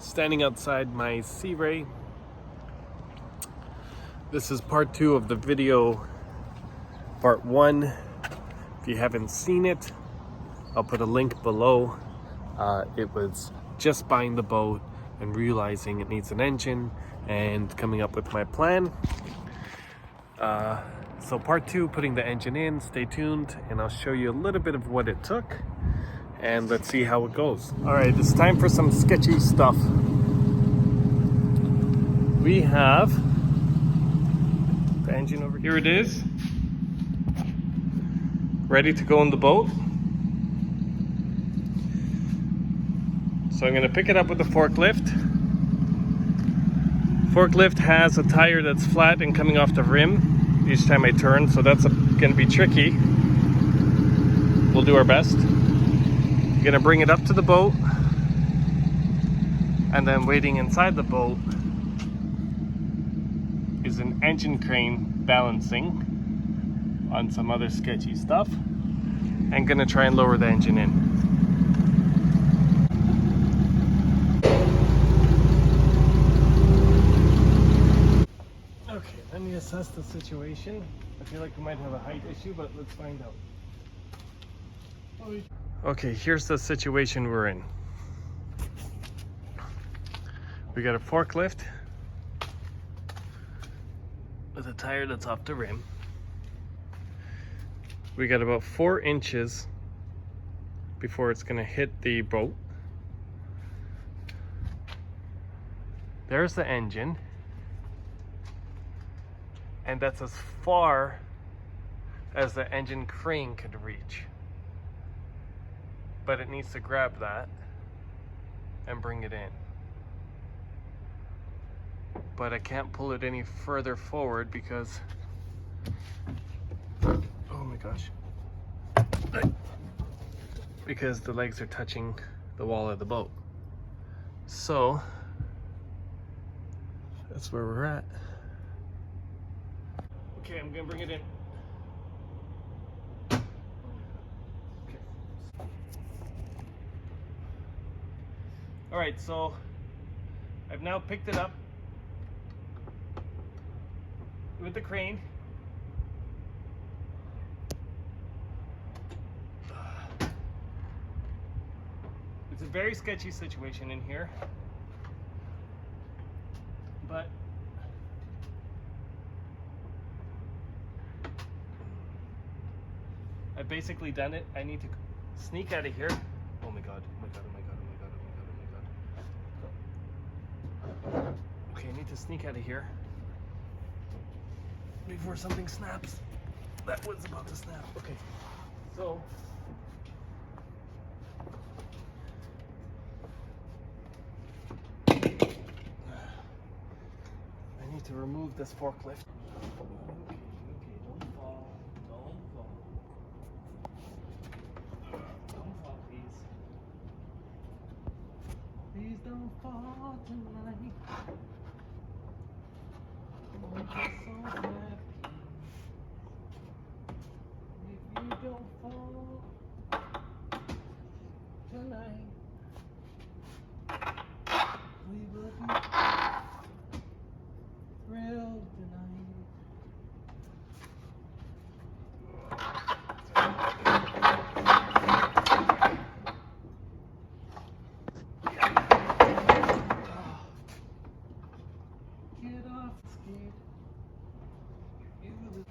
Standing outside my Sea Ray. This is part 2 of the video. Part 1, if you haven't seen it, I'll put a link below. It was just buying the boat and realizing it needs an engine and coming up with my plan. So part 2, putting the engine in. Stay tuned and I'll show you a little bit of what it took and let's see how it goes. All right, it's time for some sketchy stuff. We have the engine over here. It is ready to go in the boat. So I'm going to pick it up with the forklift. Forklift has a tire that's flat and coming off the rim each time I turn, so that's going to be tricky. We'll do our best. I'm going to bring it up to the boat, and then waiting inside the boat is an engine crane balancing on some other sketchy stuff. I'm going to try and lower the engine in. Okay, let me assess the situation. I feel like we might have a height issue, but let's find out. Okay, here's the situation we're in. We got a forklift with a tire that's off the rim. We got about 4 inches before it's gonna hit the boat. There's the engine. And that's as far as the engine crane could reach. But it needs to grab that and bring it in. But I can't pull it any further forward because, oh my gosh, because the legs are touching the wall of the boat. So that's where we're at. Okay, I'm gonna bring it in. Okay. All right, so I've now picked it up with the crane. It's a very sketchy situation in here, but I've basically done it. I need to sneak out of here. Oh my god, oh my god, oh my god, oh my god, oh my god, oh my god. Okay, I need to sneak out of here before something snaps. That was about to snap. Okay, so I need to remove this forklift. Okay, don't fall, don't fall. Don't fall, please. Please don't fall tonight. Oh, I'm so happy. If you don't fall tonight, we will be thrilled tonight. Get off the skid. You will.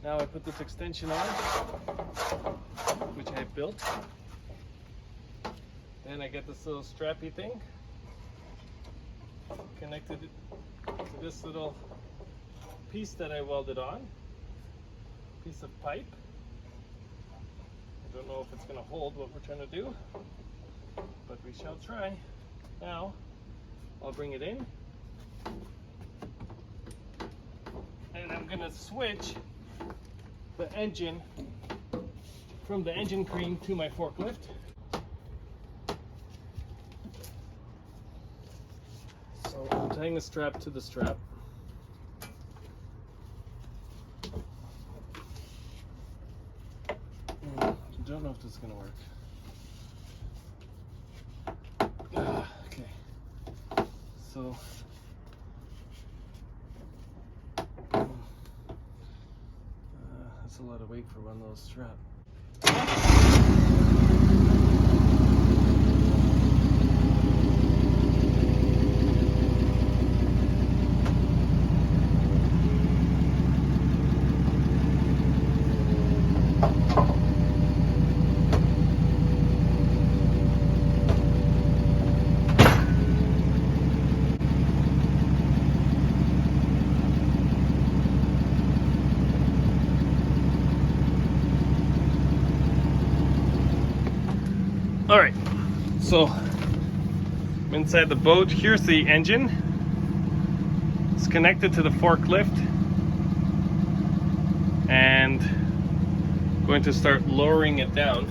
Now I put this extension on, which I built. Then I get this little strappy thing connected to this little piece that I welded on, piece of pipe. don't know if it's going to hold what we're trying to do, but we shall try. Now, I'll bring it in, and I'm going to switch the engine from the engine crane to my forklift. So I'm tying the strap to the strap. I don't know if this is going to work. Okay. So that's a lot of weight for one little strap. All right, so I'm inside the boat. Here's the engine. It's connected to the forklift, and I'm going to start lowering it down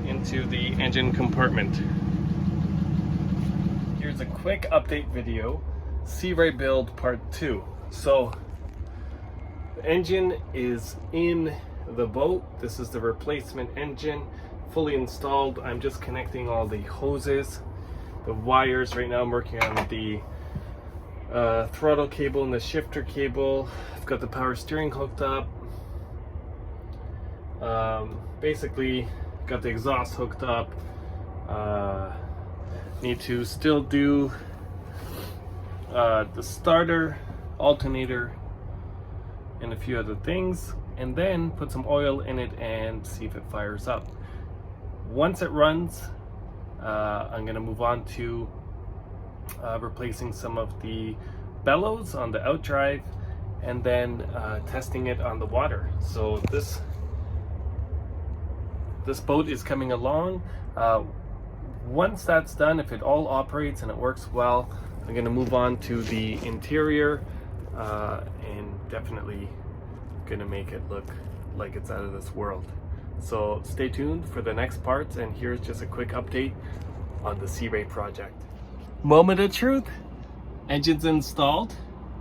into the engine compartment. Here's a quick update video, Sea Ray build part 2. So the engine is in the boat. This is the replacement engine, fully installed. I'm just connecting all the hoses, the wires. Right now I'm working on the throttle cable and the shifter cable. I've got the power steering hooked up. Basically got the exhaust hooked up. Need to still do the starter, alternator, and a few other things, and then put some oil in it and see if it fires up. Once it runs, I'm going to move on to replacing some of the bellows on the outdrive, and then testing it on the water. So this boat is coming along. Once that's done, if it all operates and it works well, I'm going to move on to the interior, and definitely going to make it look like it's out of this world. So stay tuned for the next parts, and here's just a quick update on the Sea Ray project. Moment of truth. Engine's installed.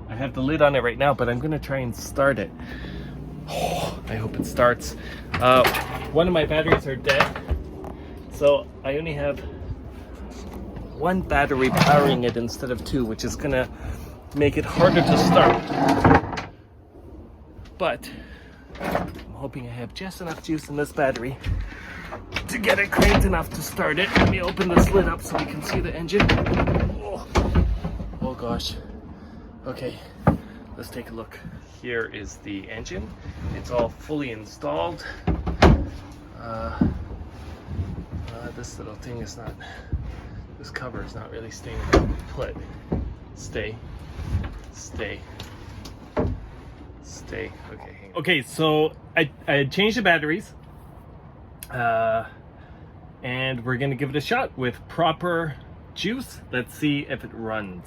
I have the lid on it right now, but I'm gonna try and start it. I hope it starts. One of my batteries are dead, so I only have one battery powering it instead of two, which is gonna make it harder to start. But I'm hoping I have just enough juice in this battery to get it cranked enough to start it. Let me open this lid up so we can see the engine. Oh gosh. Okay, let's take a look. Here is the engine. It's all fully installed. This little thing is not, this cover is not really staying put. Stay. Okay. Okay, so I changed the batteries, and we're gonna give it a shot with proper juice. Let's see if it runs.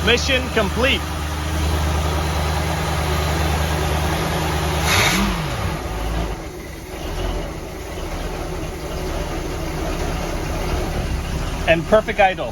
Mission complete. And perfect idle.